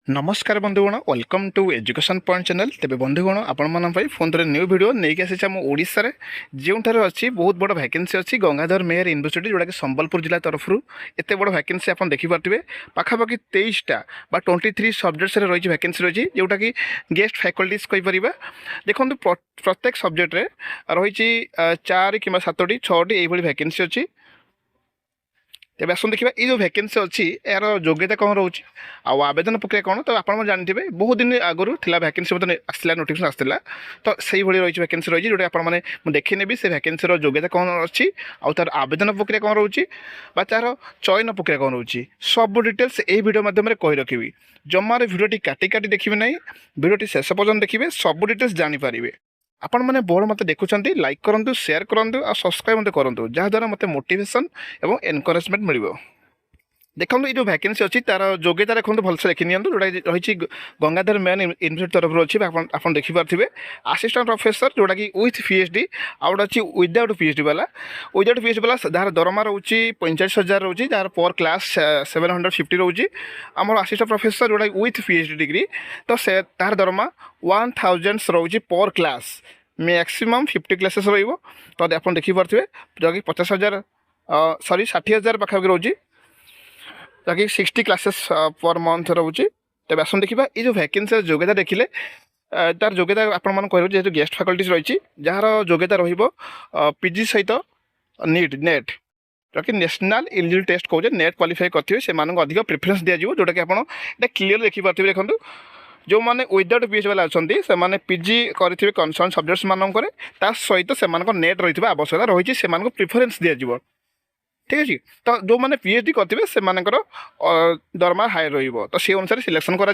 नमस्कार बंधुगण welcome to education point channel. तेरे बंधुगण आपण फोन थे न्यू वीडियो नहीं आसी आम ओडिशा रे जोठार अच्छी बहुत बड़ वैकेंसी अच्छी गंगाधर मेयर यूनिवर्सिटी जोटा कि संबलपुर जिला तरफ एत बड़ वैकेंसी आप देखिपे पाखापाखि 23टा 23 सब्जेक्ट्स रही वैकेंसी रही जोटा कि गेस्ट फैकल्टीज कहीपर देखो प्रत्येक सब्जेक्ट रही 4 कि 7टी 6टी यही वैकेंसी अच्छी। तेज आस देखा ये जो वैकेंसी अच्छी यार योग्यता कौन रोचे आवेदन प्रक्रिया कौन तो आप जानते बहुत दिन आगुरी वैकेंसी मतलब आसला नोटिफिकेशन आसाला तो से रही वैकेंसी रही जोटा आपने देखी नेबी से वैकेंसी योग्यता कौन अच्छी तार आवेदन प्रक्रिया कौन रोचे तार चयन प्रक्रिया कौन रोचे सब डिटेल्स यही वीडियो माध्यम कही रखी जमार भिडियोटी काटी काटी देखिए ना भिडियोटी शेष पर्यटन देखिए सब डिटेल्स जानीपारे। आपण मैंने बोर्ड मत देखुं लाइक करूँ शेयर करूँ और सब्सक्राइब मत करूँ जहाँद्वारा मत मोटिवेशन और एनकरेजमेंट मिल। देखो ये जो वैकेंसी अच्छी तार योग्यता देखो भलसे देखी नि जोटा रही गंगाधर मेयर यूनिवर्सिटी तरफ अच्छी आप देखिपे असिस्टेंट प्रोफेसर जोटा कि विथ पीएचडी आउट अच्छी विदाउट पीएचडी वाला जार दरमा रोचे 45,000 रोचे जार पर क्लास 750 रोचे आम असिस्टेंट प्रोफेसर जोटा विथ पीएचडी डिग्री तो से तार दरमा 1000 रोचे पर क्लास मैक्सिमम 50 क्लासेस रो तो आप देखिपे जो कि 50,000 सॉरी 60,000 पाखापाखि रोचे ताकि 60 क्लासेस पर मंथ रोचे। तब आस देखा ये जो वैकेंसी योग्यता देखिले तार योग्यता आपण कह जेहतु गेस्ट फैकल्टीज रही जार योग्यता पीजी सहित नीट नेट जो कि नेशनल एलिजिबिलिटी टेस्ट कहे नेट क्वालिफाई करेंगे से अधिक प्रिफरेन्स दिज्व जोटा कि आप क्लीयर देखिपे देखो जो मैंने विदाउट पीएच वाला अच्छा से पीजी करेंगे कनसर्न सब्जेक्ट्स मानक सहित से नेट रही आवश्यकता रही से प्रिफरेन्स दिज्व ठीक अच्छे। तो जो मैंने पीएचडी करेंगे से दरमा हाई रो तो सी अनुसार सिलेक्शन कर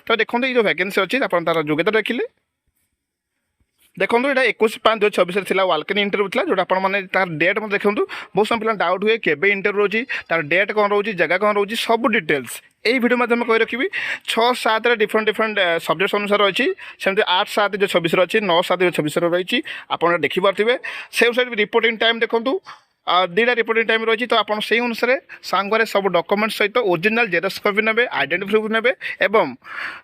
तो देखो ये जो वैकेंसी अच्छी आप तार योग्यता देखिले देखो यहाँ 21/5/2026 थी वालकन इंटरव्यू था जोटा आपने तार डेट मतलब देखो बहुत समय पिला डाउट हुए केबे इंटरव्यू रोचे तार डेट कौन रोचे जगह कौन रोचे सब डिटेल्स यही वीडियो माध्यम कही रखी 6-7 डिफरेंट डिफरेंट सब्जेक्ट अनुसार अच्छी सेमती 8-7/26 अच्छी 9-7/26 रही आप देखिपे से अनुसार रिपोर्टिंग टाइम देखूँ 2टा रिपोर्टिंग टाइम रही तो आप अनुसार सांगे सब डॉक्यूमेंट सहित ओरिजिनल जेरक्स कॉपी ने आइडेंटिटी प्रूफ ने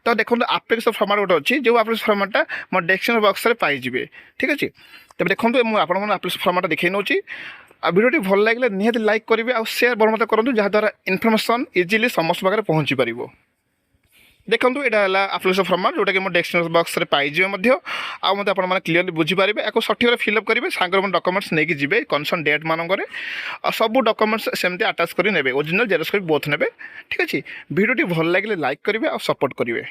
तो देखो आप्लिकेशन फॉर्मेट गोटे अच्छी जो आप्लिकेशन फॉर्मेटा मो डिस्क्रिप्शन बॉक्स में पाइबे ठीक अच्छे। तब देखो मुझे आप्लिकेशन फॉर्मेट देखी नौ वीडियो भल लगे निहाती लाइक करेंगे और शेयर बड़ मत करूँ जहाँद्वारा इनफर्मेशन इजिली समस्त पाखे पहुँची पार। देखो यहाँ आप्लिकेशन फॉर्मेट जोटा कि डिस्क्रिप्शन बॉक्स में पाइबे मत आप क्लीयरली बुझीपारे या सठिक फिलअप करेंगे सांगे डॉक्यूमेंट्स नहीं जी कनसर्न डेट मानक सब डॉक्यूमेंट्स सेमती अटैच कर ओरिजिनल जेरक्स कॉपी बोथ ने ठीक अच्छे। वीडियो भल लगे लाइक करेंगे और सपोर्ट करेंगे।